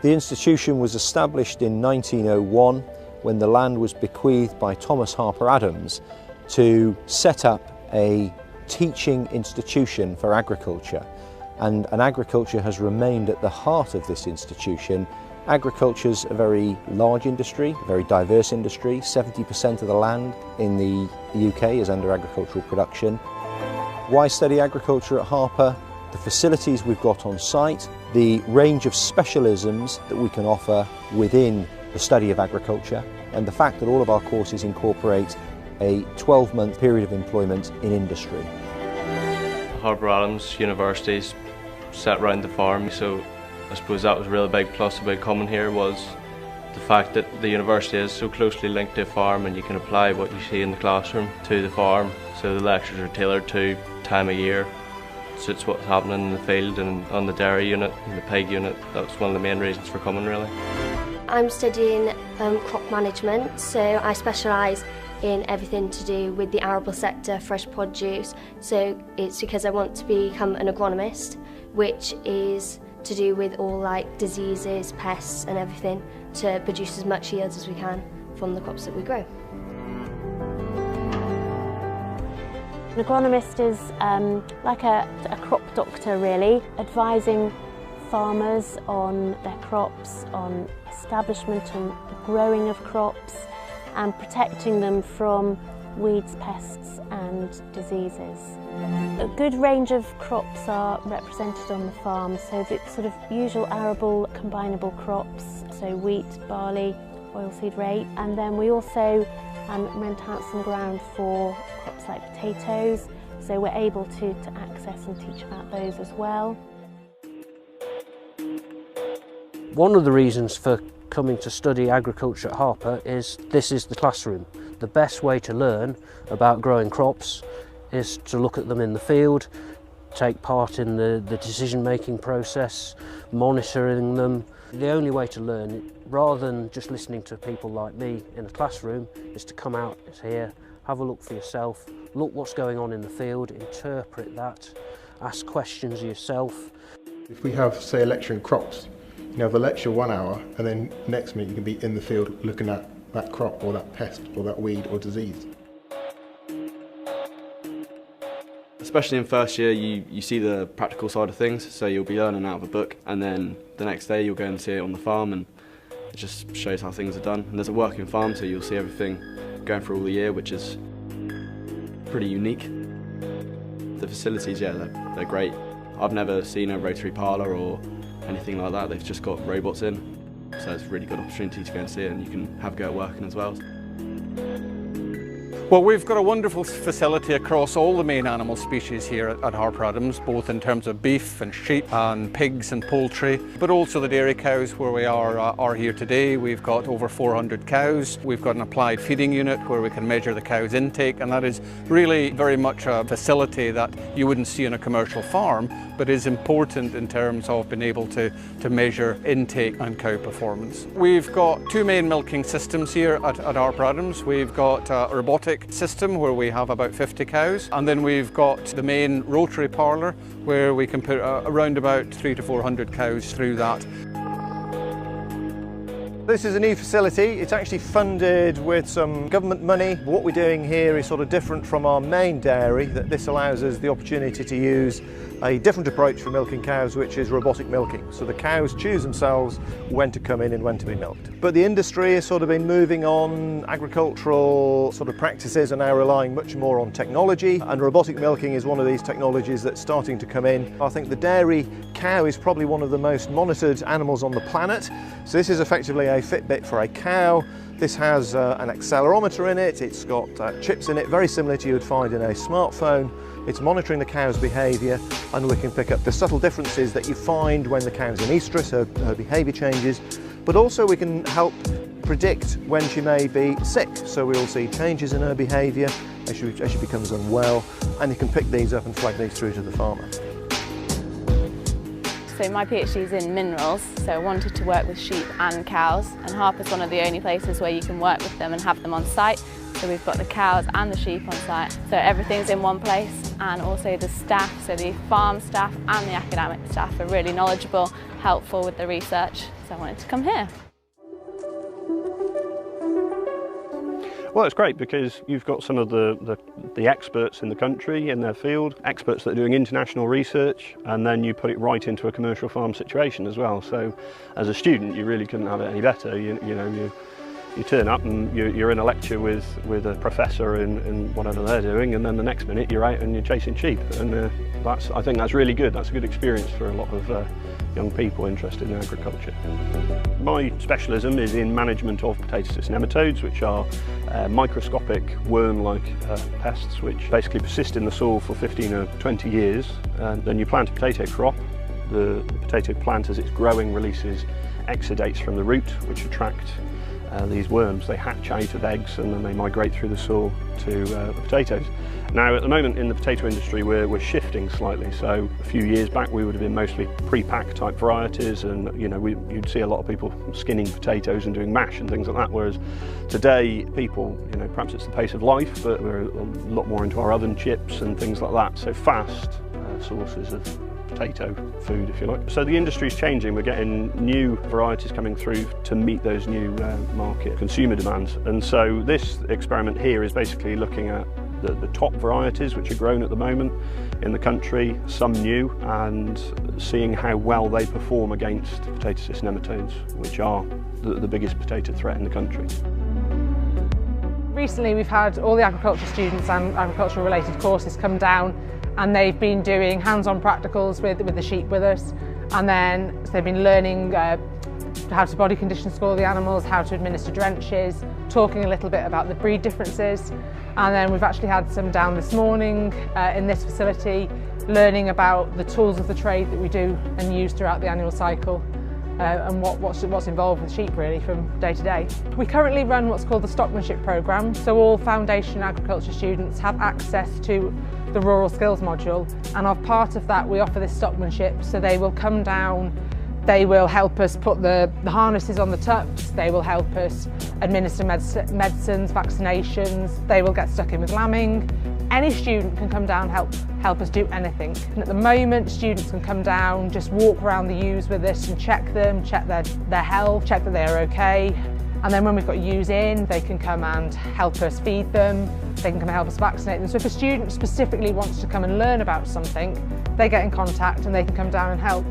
The institution was established in 1901 when the land was bequeathed by Thomas Harper Adams to set up a teaching institution for agriculture, and agriculture has remained at the heart of this institution. Agriculture's a very large industry, a very diverse industry. 70% of the land in the UK is under agricultural production. Why study agriculture at Harper? The facilities we've got on site, the range of specialisms that we can offer within the study of agriculture, and the fact that all of our courses incorporate a 12-month period of employment in industry. Harper Adams University's set round the farm, so I suppose that was a really big plus about coming here, was the fact that the university is so closely linked to a farm, and you can apply what you see in the classroom to the farm. So the lectures are tailored to time of year, suits what's happening in the field and on the dairy unit and the pig unit. That's one of the main reasons for coming, really. I'm studying crop management, so I specialise in everything to do with the arable sector, fresh produce. So it's because I want to become an agronomist, which is to do with all like diseases, pests and everything, to produce as much yield as we can from the crops that we grow. An agronomist is like a crop doctor, really, advising farmers on their crops, on establishment and growing of crops, and protecting them from weeds, pests and diseases. A good range of crops are represented on the farm, so the sort of usual arable combinable crops, so wheat, barley, oilseed rape, and then we also rent out some ground for crops like potatoes, so we're able to access and teach about those as well. One of the reasons for coming to study agriculture at Harper is this is the classroom. The best way to learn about growing crops is to look at them in the field, take part in the decision-making process, monitoring them. The only way to learn, rather than just listening to people like me in a classroom, is to come out here, have a look for yourself, look what's going on in the field, interpret that, ask questions yourself. If we have, say, a lecture in crops, you have a lecture 1 hour, and then next minute you can be in the field looking at that crop or that pest or that weed or disease. Especially in first year, you see the practical side of things, so you'll be learning out of a book, and then the next day you'll go and see it on the farm, and it just shows how things are done. And there's a working farm, so you'll see everything going through all the year, which is pretty unique. The facilities, yeah, they're great. I've never seen a rotary parlour or anything like that. They've just got robots in, so it's a really good opportunity to go and see it, and you can have a go at working as well. Well, we've got a wonderful facility across all the main animal species here at Harper Adams, both in terms of beef and sheep and pigs and poultry, but also the dairy cows where we are here today. We've got over 400 cows. We've got an applied feeding unit where we can measure the cow's intake, and that is really very much a facility that you wouldn't see on a commercial farm, but is important in terms of being able to measure intake and cow performance. We've got two main milking systems here at Harper Adams. We've got a robotic system where we have about 50 cows, and then we've got the main rotary parlour where we can put around about 300 to 400 cows through that. This is a new facility. It's actually funded with some government money. What we're doing here is sort of different from our main dairy, that this allows us the opportunity to use a different approach for milking cows, which is robotic milking. So the cows choose themselves when to come in and when to be milked. But the industry has sort of been moving on. Agricultural sort of practices are now relying much more on technology, and robotic milking is one of these technologies that's starting to come in. I think the dairy cow is probably one of the most monitored animals on the planet. So this is effectively a Fitbit for a cow. This has an accelerometer in it, it's got chips in it, very similar to you would find in a smartphone. It's monitoring the cow's behaviour, and we can pick up the subtle differences that you find when the cow's in estrus, her behaviour changes, but also we can help predict when she may be sick. So we will see changes in her behaviour as she becomes unwell, and you can pick these up and flag these through to the farmer. So my PhD is in minerals, so I wanted to work with sheep and cows, and Harper's one of the only places where you can work with them and have them on site. So we've got the cows and the sheep on site, so everything's in one place, and also the staff, so the farm staff and the academic staff are really knowledgeable, helpful with the research, so I wanted to come here. Well, it's great because you've got some of the experts in the country in their field, experts that are doing international research, and then you put it right into a commercial farm situation as well. So as a student, you really couldn't have it any better. You turn up and you're in a lecture with a professor in whatever they're doing, and then the next minute you're out and you're chasing sheep. And I think that's really good. That's a good experience for a lot of young people interested in agriculture. My specialism is in management of potato cyst nematodes, which are microscopic worm-like pests which basically persist in the soil for 15 or 20 years. And then you plant a potato crop. The potato plant, as it's growing, releases exudates from the root which attract these worms. They hatch out of eggs and then they migrate through the soil to the potatoes. Now at the moment in the potato industry we're shifting slightly, so a few years back we would have been mostly pre-packed type varieties, and you'd see a lot of people skinning potatoes and doing mash and things like that, whereas today people, perhaps it's the pace of life, but we're a lot more into our oven chips and things like that, so fast sources of potato food, if you like. So the industry's changing. We're getting new varieties coming through to meet those new market consumer demands. And so this experiment here is basically looking at the top varieties which are grown at the moment in the country, some new, and seeing how well they perform against potato cyst nematodes, which are the biggest potato threat in the country. Recently we've had all the agriculture students and agricultural related courses come down, and they've been doing hands-on practicals with the sheep with us, and then so they've been learning how to body condition score the animals, how to administer drenches, talking a little bit about the breed differences, and then we've actually had some down this morning in this facility learning about the tools of the trade that we do and use throughout the annual cycle. And what's involved with sheep really from day to day. We currently run what's called the stockmanship programme, so all foundation agriculture students have access to the rural skills module, and as part of that we offer this stockmanship, so they will come down, they will help us put the harnesses on the tups, they will help us administer medicines, vaccinations, they will get stuck in with lambing. Any student can come down and help us do anything. And at the moment, students can come down, just walk around the ewes with us and check them, check their health, check that they're okay. And then when we've got ewes in, they can come and help us feed them, they can come and help us vaccinate them. So if a student specifically wants to come and learn about something, they get in contact and they can come down and help.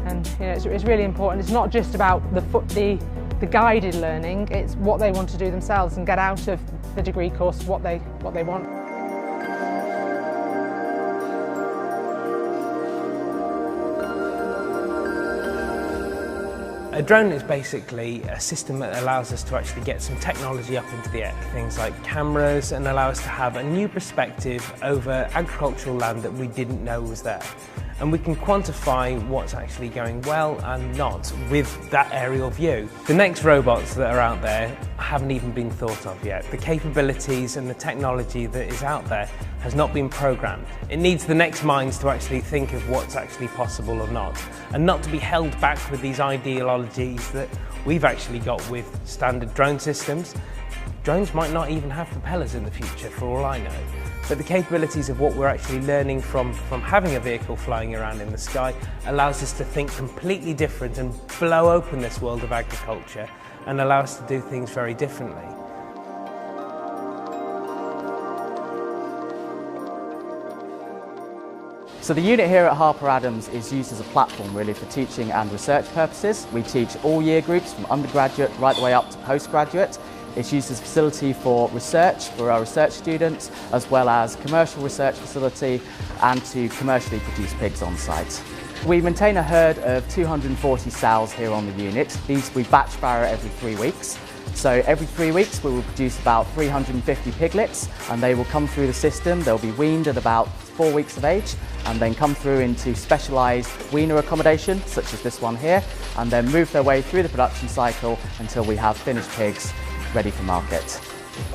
And it's really important. It's not just about the guided learning, it's what they want to do themselves and get out of the degree course what they want. A drone is basically a system that allows us to actually get some technology up into the air, things like cameras, and allow us to have a new perspective over agricultural land that we didn't know was there. And we can quantify what's actually going well and not with that aerial view. The next robots that are out there haven't even been thought of yet. The capabilities and the technology that is out there has not been programmed. It needs the next minds to actually think of what's actually possible or not, and not to be held back with these ideologies that we've actually got with standard drone systems. Drones might not even have propellers in the future for all I know. But the capabilities of what we're actually learning from having a vehicle flying around in the sky allows us to think completely different and blow open this world of agriculture and allow us to do things very differently. So the unit here at Harper Adams is used as a platform really for teaching and research purposes. We teach all year groups from undergraduate right the way up to postgraduate. It's used as a facility for research, for our research students, as well as commercial research facility and to commercially produce pigs on site. We maintain a herd of 240 sows here on the unit. These we batch farrow every 3 weeks. So every 3 weeks we will produce about 350 piglets, and they will come through the system. They'll be weaned at about 4 weeks of age and then come through into specialised weaner accommodation, such as this one here, and then move their way through the production cycle until we have finished pigs ready for market.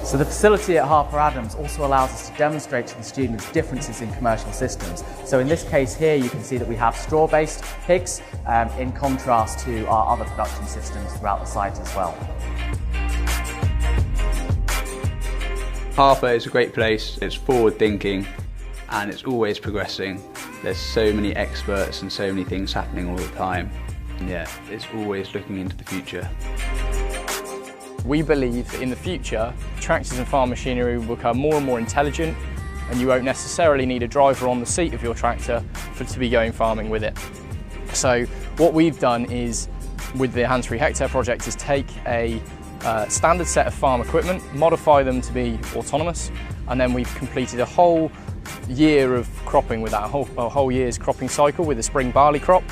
So the facility at Harper Adams also allows us to demonstrate to the students differences in commercial systems. So in this case here you can see that we have straw-based pigs in contrast to our other production systems throughout the site as well. Harper is a great place, it's forward thinking and it's always progressing. There's so many experts and so many things happening all the time. Yeah, it's always looking into the future. We believe that in the future, tractors and farm machinery will become more and more intelligent, and you won't necessarily need a driver on the seat of your tractor to be going farming with it. So what we've done is, with the Hands-Free Hectare project, is take a standard set of farm equipment, modify them to be autonomous, and then we've completed a whole year of cropping with that, a whole year's cropping cycle with the spring barley crop,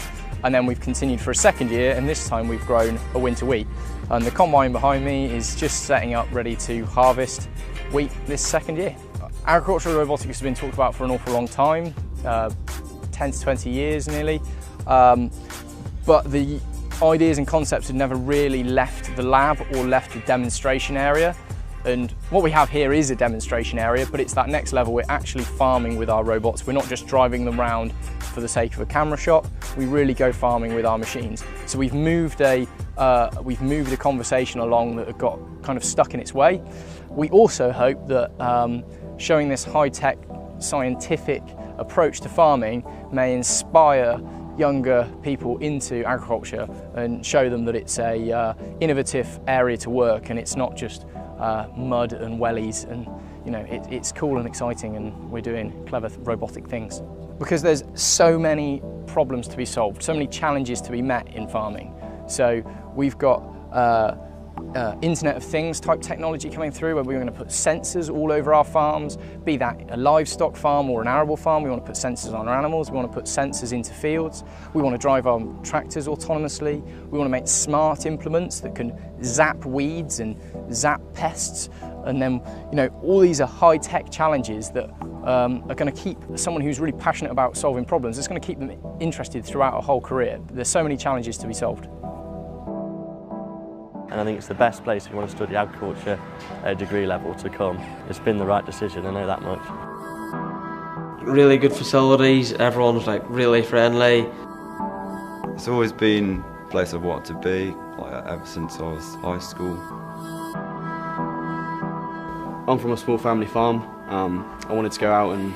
and then we've continued for a second year, and this time we've grown a winter wheat. And the combine behind me is just setting up ready to harvest wheat this second year. Agricultural robotics has been talked about for an awful long time, 10 to 20 years nearly, but the ideas and concepts had never really left the lab or left the demonstration area. And what we have here is a demonstration area, but it's that next level. We're actually farming with our robots. We're not just driving them around for the sake of a camera shot. We really go farming with our machines. So we've moved a conversation along that had got kind of stuck in its way. We also hope that showing this high-tech scientific approach to farming may inspire younger people into agriculture and show them that it's a innovative area to work, and it's not just mud and wellies, and you know, it's cool and exciting, and we're doing clever robotic things. Because there's so many problems to be solved, so many challenges to be met in farming. So we've got Internet of Things type technology coming through, where we're going to put sensors all over our farms, be that a livestock farm or an arable farm. We want to put sensors on our animals, we want to put sensors into fields, we want to drive our tractors autonomously, we want to make smart implements that can zap weeds and zap pests, and then, you know, all these are high-tech challenges that are going to keep someone who's really passionate about solving problems, it's going to keep them interested throughout a whole career. There's so many challenges to be solved. And I think it's the best place if you want to study agriculture at a degree level to come. It's been the right decision, I know that much. Really good facilities, everyone's like really friendly. It's always been a place I've wanted to be, like ever since I was high school. I'm from a small family farm. I wanted to go out and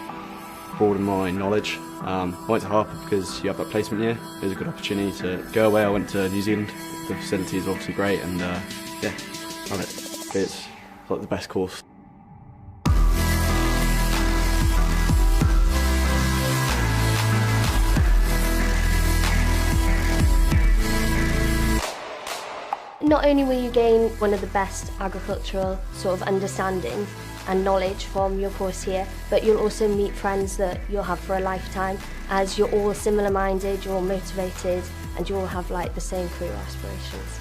broaden my knowledge. I went to Harper because you have that placement year. It was a good opportunity to go away. I went to New Zealand. The facility is obviously great, and yeah, love it. It's like the best course. Not only will you gain one of the best agricultural sort of understanding and knowledge from your course here, but you'll also meet friends that you'll have for a lifetime, as you're all similar minded, you're all motivated, and you all have like the same career aspirations.